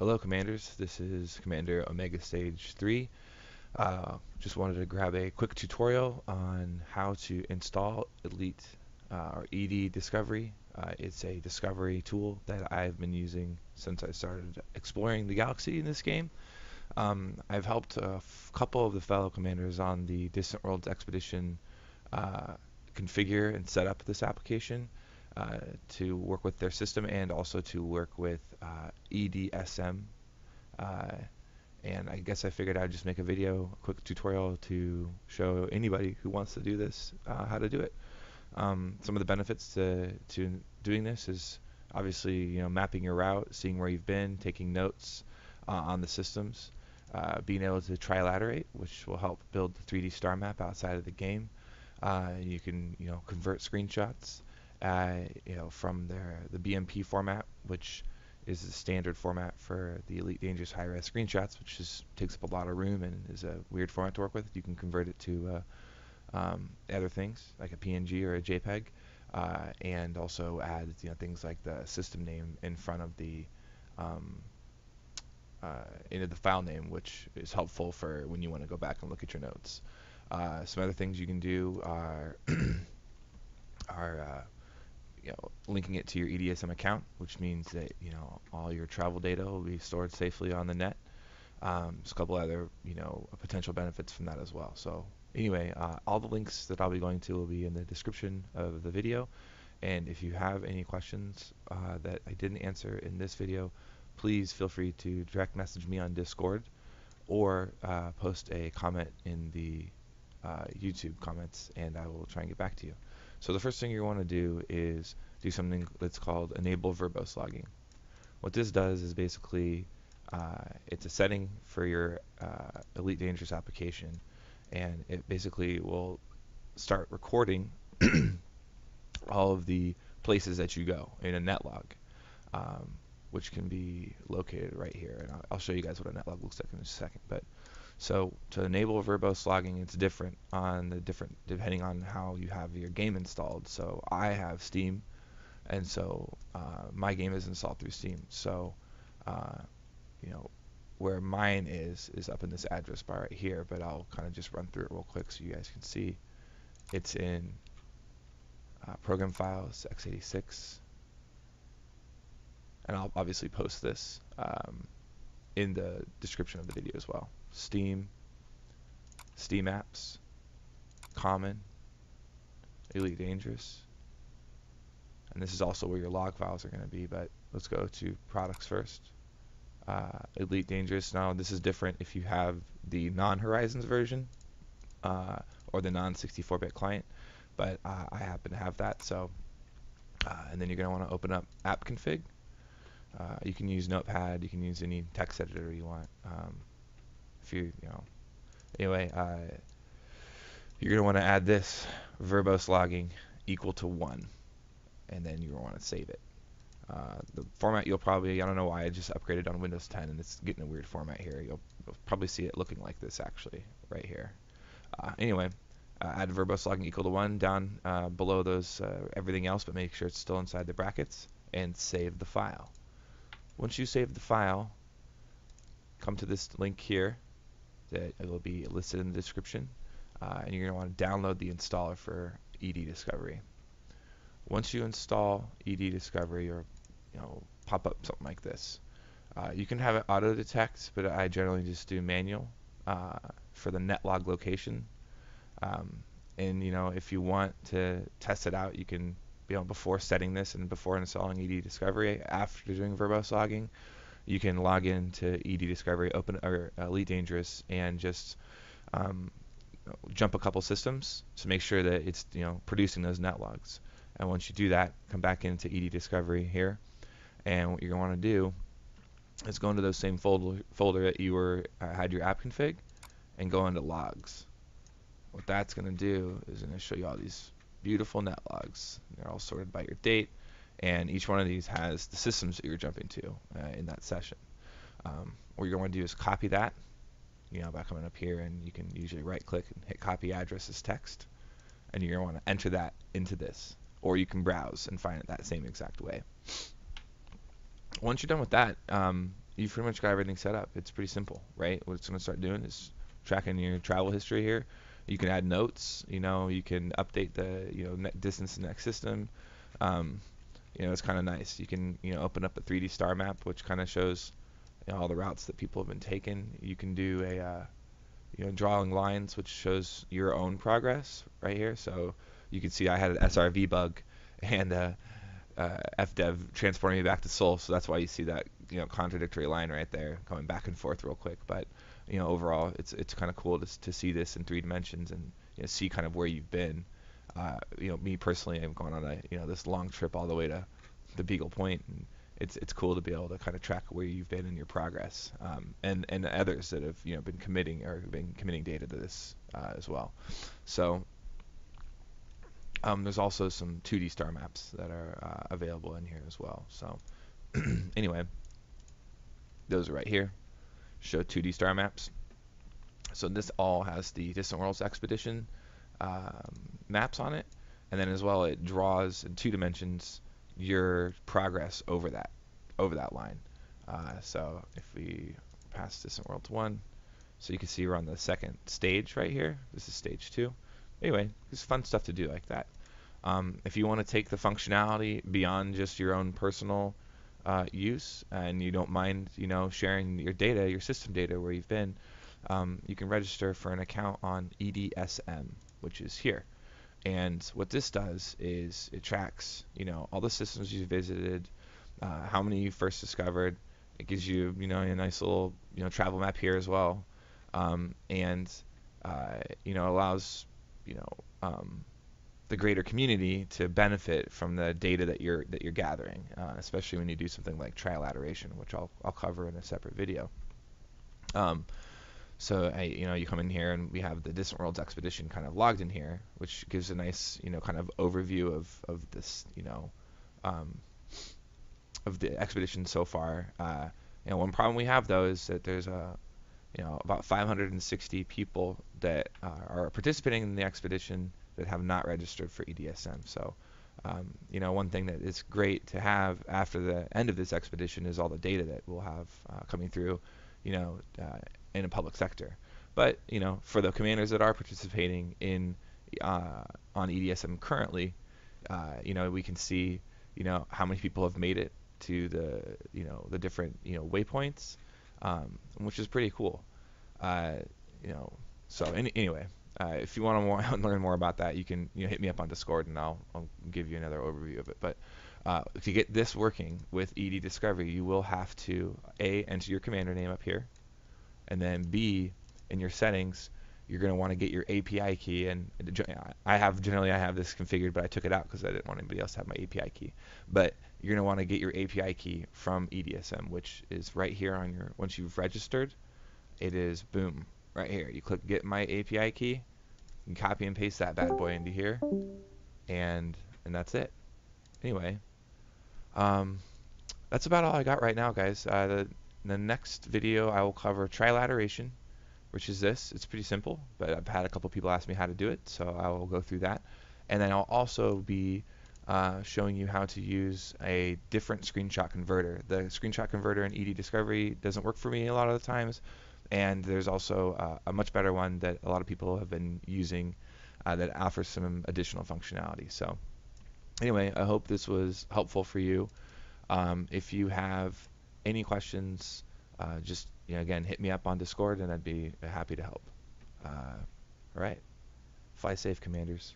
Hello Commanders, this is Commander Omega Stage 3. Just wanted to grab a quick tutorial on how to install Elite or ED Discovery. It's a discovery tool that I've been using since I started exploring the galaxy in this game. I've helped a couple of the fellow commanders on the Distant Worlds expedition configure and set up this application to work with their system and also to work with EDSM. Uh, and I guess I figured I'd just make a video, a quick tutorial to show anybody who wants to do this how to do it. Some of the benefits to doing this is obviously mapping your route, seeing where you've been, taking notes on the systems, being able to trilaterate, which will help build the 3D star map outside of the game. You can convert screenshots from the BMP format, which is the standard format for the Elite Dangerous high-res screenshots, which just takes up a lot of room and is a weird format to work with. You can convert it to other things like a PNG or a JPEG, and also add things like the system name in front of the into the file name, which is helpful for when you want to go back and look at your notes. Some other things you can do are linking it to your EDSM account, which means that all your travel data will be stored safely on the net. There's a couple other potential benefits from that as well. So anyway, all the links that I'll be going to will be in the description of the video. And if you have any questions that I didn't answer in this video, please feel free to direct message me on Discord or post a comment in the YouTube comments, and I will try and get back to you. So the first thing you want to do is do something that's called enable verbose logging. What this does is basically it's a setting for your Elite Dangerous application, and it basically will start recording all of the places that you go in a netlog, which can be located right here. And I'll show you guys what a netlog looks like in just a second. But so to enable verbose logging, it's different depending on how you have your game installed. So I have Steam, and so my game is installed through Steam. So where mine is up in this address bar right here. But I'll kind of just run through it real quick so you guys can see. It's in program files x86, and I'll obviously post this in the description of the video as well. Steam, SteamApps, Common, Elite Dangerous, and this is also where your log files are going to be, but let's go to products first. Elite Dangerous. Now this is different if you have the non-Horizons version or the non-64-bit client, but I happen to have that. So and then you're going to want to open up AppConfig. You can use Notepad, you can use any text editor you want. Anyway, you're going to want to add this verbose logging equal to 1, and then you're going to want to save it. The format you'll probably, I don't know why, I just upgraded on Windows 10 and it's getting a weird format here. You'll probably see it looking like this actually, right here. Anyway, add verbose logging equal to 1 down below those everything else, but make sure it's still inside the brackets, and save the file. Once you save the file, come to this link here that it will be listed in the description, and you're going to want to download the installer for ED Discovery. Once you install ED Discovery, or pop up something like this, you can have it auto detect, but I generally just do manual for the netlog location. And if you want to test it out, you can before setting this and before installing ED Discovery, after doing verbose logging, you can log into ED Discovery, open or Elite Dangerous, and just jump a couple systems to make sure that it's producing those netlogs. And once you do that, come back into ED Discovery here, and what you're going to want to do is go into those same folder that you had your app config, and go into logs. What that's going to do is going to show you all these beautiful netlogs. They're all sorted by your date, and each one of these has the systems that you're jumping to in that session. What you're going to do is copy that, by coming up here, and you can usually right-click and hit copy address as text, and you're going to want to enter that into this, or you can browse and find it that same exact way. Once you're done with that, you've pretty much got everything set up. It's pretty simple, right? What it's going to start doing is tracking your travel history here. You can add notes. You can update the distance to the next system. Um, it's kind of nice. You can open up a 3D star map, which kind of shows all the routes that people have been taking. You can do a drawing lines, which shows your own progress right here. So you can see I had an SRV bug, and FDev transporting me back to Seoul. So that's why you see that contradictory line right there, going back and forth real quick. But overall, it's kind of cool to see this in 3 dimensions and see kind of where you've been. Me personally, I'm going on this long trip all the way to the Beagle Point, and it's cool to be able to kind of track where you've been in your progress, and others that have been committing data to this as well. So there's also some 2D star maps that are available in here as well. So anyway, those are right here. Show 2D star maps. So this all has the Distant Worlds Expedition maps on it, and then as well it draws in 2 dimensions your progress over that line. So if we pass Distant Worlds 1, so you can see we're on the second stage right here. This is stage 2. Anyway, there's fun stuff to do like that. If you want to take the functionality beyond just your own personal use, and you don't mind sharing your data, your system data, where you've been, you can register for an account on EDSM, which is here. And what this does is it tracks all the systems you visited, how many you first discovered. It gives you a nice little travel map here as well, and allows the greater community to benefit from the data that you're gathering, especially when you do something like trilateration, which I'll cover in a separate video. So you come in here and we have the Distant Worlds Expedition kind of logged in here, which gives a nice kind of overview of this of the expedition so far. One problem we have though is that there's about 560 people that are participating in the expedition that have not registered for EDSM. So one thing that is great to have after the end of this expedition is all the data that we'll have coming through in a public sector. But for the commanders that are participating in on EDSM currently, we can see how many people have made it to the different waypoints, which is pretty cool. So anyway, if you want to learn more about that, you can hit me up on Discord and I'll give you another overview of it. But to get this working with ED Discovery, you will have to A, enter your commander name up here, and then B, in your settings, you're going to want to get your API key. And I have this configured, but I took it out because I didn't want anybody else to have my API key. But you're going to want to get your API key from EDSM, which is right here on your, once you've registered, it is boom, right here. You click get my API key, you can copy and paste that bad boy into here, and that's it. Anyway, that's about all I got right now, guys. The next video I will cover trilateration, which is this. It's pretty simple, but I've had a couple people ask me how to do it, so I will go through that. And then I'll also be showing you how to use a different screenshot converter. The screenshot converter in ED Discovery doesn't work for me a lot of the times, and there's also a much better one that a lot of people have been using that offers some additional functionality. So anyway, I hope this was helpful for you. If you have any questions, just again, hit me up on Discord and I'd be happy to help. All right, fly safe, commanders.